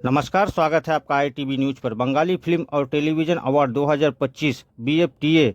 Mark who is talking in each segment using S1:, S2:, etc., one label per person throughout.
S1: नमस्कार, स्वागत है आपका ITV न्यूज़ पर। बंगाली फिल्म और टेलीविज़न अवार्ड 2025 BFTA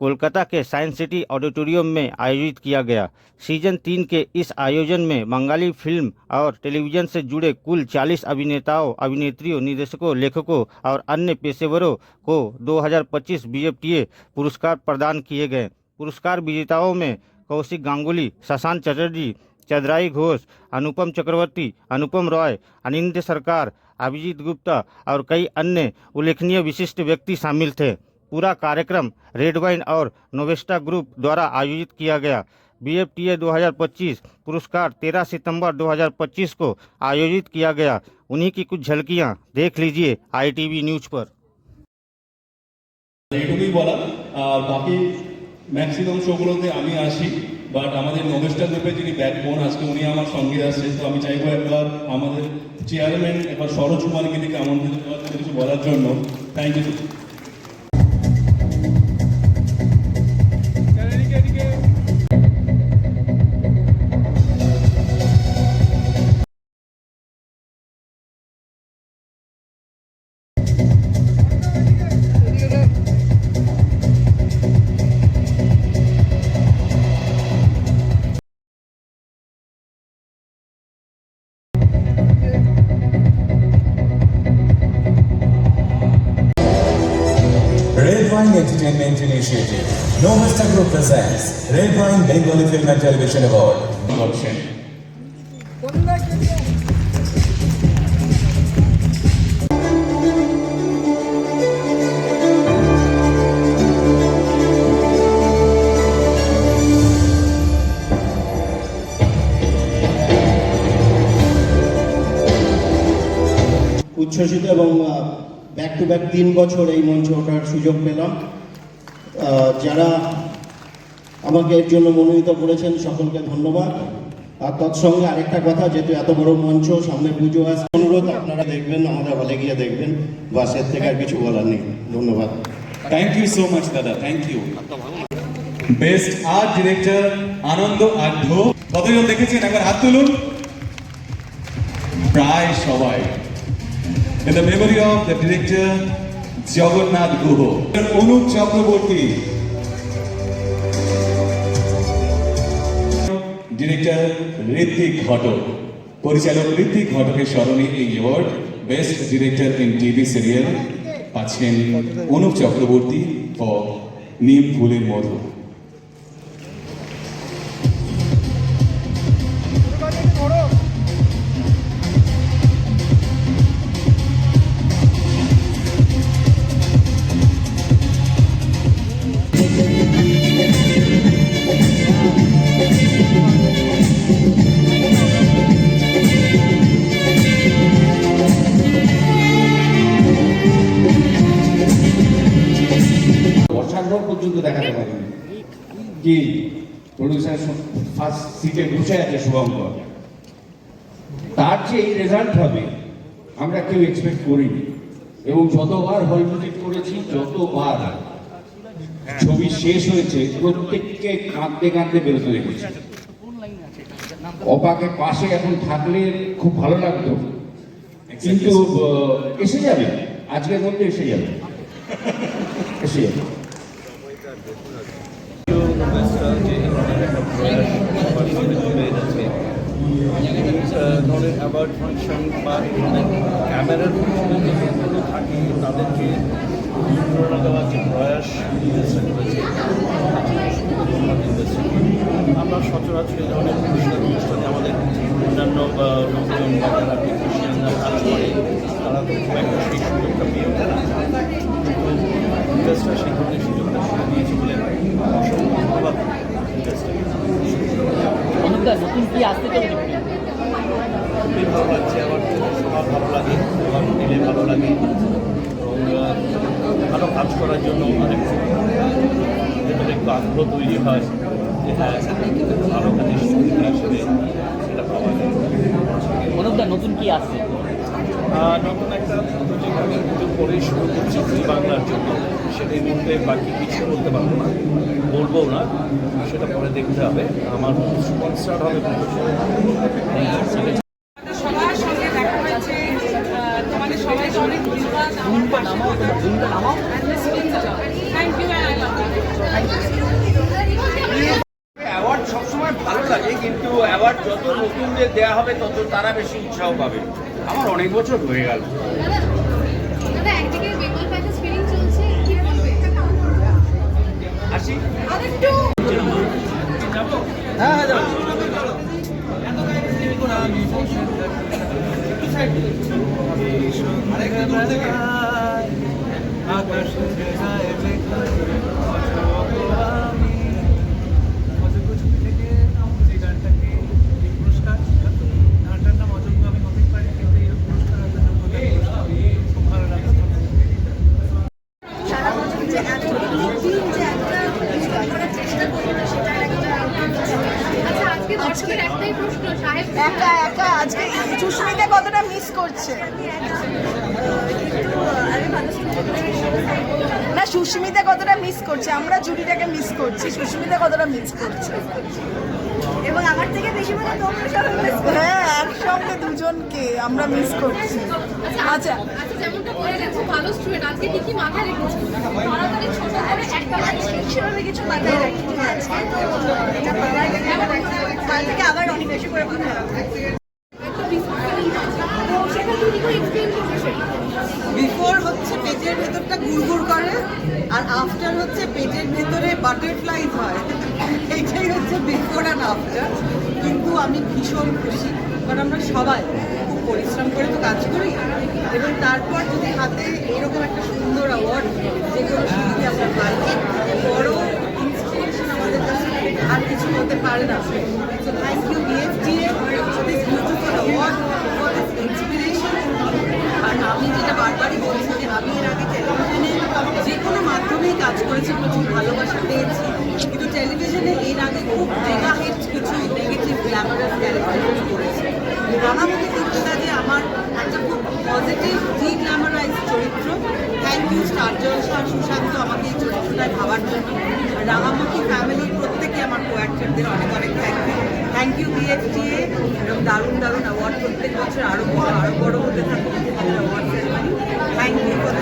S1: कोलकाता के साइंस सिटी ऑडिटोरियम में आयोजित किया गया। सीजन 3 के इस आयोजन में बंगाली फिल्म और टेलीविज़न से जुड़े कुल 40 अभिनेताओं, अभिनेत्रियों, निर्देशकों, लेखकों और अन्य पेशेवरों को 2025 BFTA पुरस्कार प्रदान किए गए। पुरस्कार विजेताओं में कौशिक गांगुली, शशांक चटर्जी, चंद्राई घोष, अनुपम चक्रवर्ती, अनुपम रॉय, अनिंद्य सरकार, अभिजीत गुप्ता और कई अन्य उल्लेखनीय विशिष्ट व्यक्ति शामिल थे। पूरा कार्यक्रम रेड वाइन और नोवेस्टा ग्रुप द्वारा आयोजित किया गया। BFTA 2025 पुरस्कार 13 सितंबर 2025 को आयोजित किया गया। उन्हीं की कुछ झलकियां देख लीजिए ITV न्यूज़ पर।
S2: এইটুকুই বলা। আর বাকি ম্যাক্সিমাম শোগুলোতে আমি আসি, বাট আমাদের নভেস্টা গ্রুপে যিনি ব্যাকবোন আজকে উনি আমার সঙ্গে আসছে, তো আমি চাইবো একবার আমাদের চেয়ারম্যান একবার সরোজ কুমারকে দিকে আমন্ত্রিত করার জন্য কিছু বলার জন্য। Thank you.
S3: Red Wine Entertainment Initiative, Novesta Group presents Red Wine Bengali Film and Television Award.
S4: উচ্ছ্বসিত এবং ব্যাক টু ব্যাক 3 বছর এই মঞ্চে ওঠার সুযোগ পেলাম। যারা আমাকে এর জন্য মনোনীত করেছেন সকলকে ধন্যবাদ। আর তৎসঙ্গে আরেকটা কথা, যেহেতু এত বড় মঞ্চ, সামনে পুজো আসছে, অনুরোধ আপনারা দেখবেন, আমাদের হলে গিয়ে দেখবেন। বাস এর থেকে আর কিছু বলার নেই। ধন্যবাদ।
S2: থ্যাংক ইউ সো মাচ দাদা, thank you. Best art director Ananda Adhya. কতজন দেখেছেন একবার হাত তুলুন? প্রায় সবাই। In the memory of the director Jagannath Guho, Anup Chakraborty, director Ritwik Ghatak, পরিচালক ঋত্বিক ঘটকের স্মরণে এই award best director in TV serial পাচ্ছেন অনুপ চক্রবর্তী ফর নিম ফুলের মধু।
S5: পর্যন্ত দেখাতে পারিনি কি প্রডিউসার ফার্স্ট সিটে বসে আছে শুভঙ্কর, তার যে এই রেজাল্ট হবে আমরা কেউ এক্সপেক্ট করিনি। এবং যতবার হল ভিজিট করেছি, যতবার ছবি শেষ হয়েছে, প্রত্যেককে কাঁদতে কাঁদতে বেরোতে দেখেছি। অপাকে পাশে এখন থাকলে খুব ভালো লাগতো, কিন্তু এসে যাবে, আজকের মধ্যে এসে যাবে, এসে যাবে।
S6: ধরনের অ্যাওয়ার্ড ফাংশন বা ক্যামেরার যেগুলো থাকে তাদেরকে অনুপ্রেরণা দেওয়ার যে প্রয়াস ইন্ডাস্ট্রি করেছে, আমরা সচরাচর এই ধরনের অনুষ্ঠানে আমাদের অন্যান্য লোকজন বা যারা টেকনিশিয়ানরা কাজ করে তারা তো খুব একটা সেই সুযোগটা পেয়ে ওঠে না, কিন্তু ইন্ডাস্ট্রি সেই ধরনের সুযোগটা শুরু দিয়েছে বলে অসংখ্য ধন্যবাদ ইন্ডাস্ট্রিকে।
S7: নতুন কি আসতে চলেছে?
S6: খুবই ভালো লাগছে, আমার সবার ভালো লাগে, আমার দিলে ভালো লাগে এবং ভালো কাজ করার জন্য অনেক ভেতরে একটু আগ্রহ তৈরি হয় যে হ্যাঁ ভালো কাজের সঙ্গী হিসেবে সেটা পাওয়া যায়।
S7: অনুপদা নতুন কি আসছে?
S6: নতুন একটা প্রজেক্ট আমি পুজো করেই শুরু করছি জি বাংলার জন্য, সেটা এই মুহূর্তে বাকি কিছু বলতে পারবো না, বলবো না, সেটা পরে দেখতে হবে। আমার স্পন্সার হবে
S8: সবার সঙ্গে দেখা হয়েছে,
S7: ঘুমটা নামাও, তোমার ঘুমটা নামাও।
S5: অ্যাওয়ার্ড সবসময় ভালো লাগে, কিন্তু অ্যাওয়ার্ড যত নতুনদের দেওয়া হবে তত তারা বেশি উৎসাহ পাবে। আমার অনেক বছর হয়ে গেল।
S8: দাদা একদিকে বেঙ্গল প্যাকেজ ফিলিং চলছে, কি বলবে?
S5: আসি।
S8: আরেকটু সারা বছর যে এত দিন যে একটা কিছু করার চেষ্টা করবো সেটা একটা আচ্ছা আজকে দর্শকের একটাই প্রশ্ন সাহেব
S9: একা একা আজকে সুস্মিতা কতটা মিস করছে?
S8: কিন্তু আমি মানুষকে
S9: না, সুস্মিতা কতটা মিস করছে? আমরা জুটিটাকে মিস করছি, সুস্মিতা কতটা মিস করছে?
S8: এবং আমার থেকে বেশি মানে তোমরা সবাই মিস
S9: হ্যাঁ, একসঙ্গে দুজনকে আমরা মিস করছি। আচ্ছা,
S8: আচ্ছা যেমনটা বলে গেছে ভালো স্টুডেন্ট আজকে কি কি মাথায় রেখেছে তাড়াতাড়ি ছোট করে একটা সেভাবে কিছু মাথায় রাখিনি আজকে তো এটা কাল থেকে আবার অনেক বেশি করে মাথায় রাখবো একটু তো সেটা তুমি কি এক্সপ্লেইন করবে সেটা
S9: বিফোর হচ্ছে পেটের ভেতরটা গুড়গুড় করে, আর আফটার হচ্ছে পেটের ভেতরে বাটারফ্লাই হয়। এটাই হচ্ছে বিফোর অ্যান্ড আফটার। কিন্তু আমি ভীষণ খুশি, কারণ আমরা সবাই খুব পরিশ্রম করে তো কাজ করি, এবং তারপর যদি হাতে এরকম একটা সুন্দর অ্যাওয়ার্ড যে কোনো শিল্পী আমরা পাই, বড় ইন্সপিরেশন আমাদের কাছে আর কিছু হতে পারে না। So thank you BFTA for this beautiful award, for this inspiration. আর আমি যেটা বারবারই বলছি যে আমি এর আগে টেলিভিশনে যে কোনো মাধ্যমেই কাজ করেছি, প্রচুর ভালোবাসা পেয়েছি, কিন্তু টেলিভিশনে এর আগে খুব মেগা হিট কিছু নেগেটিভ গ্ল্যামারাস ক্যারেক্টার করেছি। রাঙামতি কলকাতা যে আমার একটা খুব পজিটিভ ডিগ্ল্যামারাইজ চরিত্র। থ্যাংক ইউ স্টার জলসা আর সুশান্ত আমাকে এই চরিত্রটায় ভাবার জন্য। আর রাঙামতি ফ্যামিলির প্রত্যেকে আমার কো অ্যাক্টরদের অনেক অনেক থ্যাংক ইউ BFTA। এরকম দারুণ দারুণ অ্যাওয়ার্ড প্রত্যেক বছর আরও বড় হতে থাকুক award ceremony. Thank you for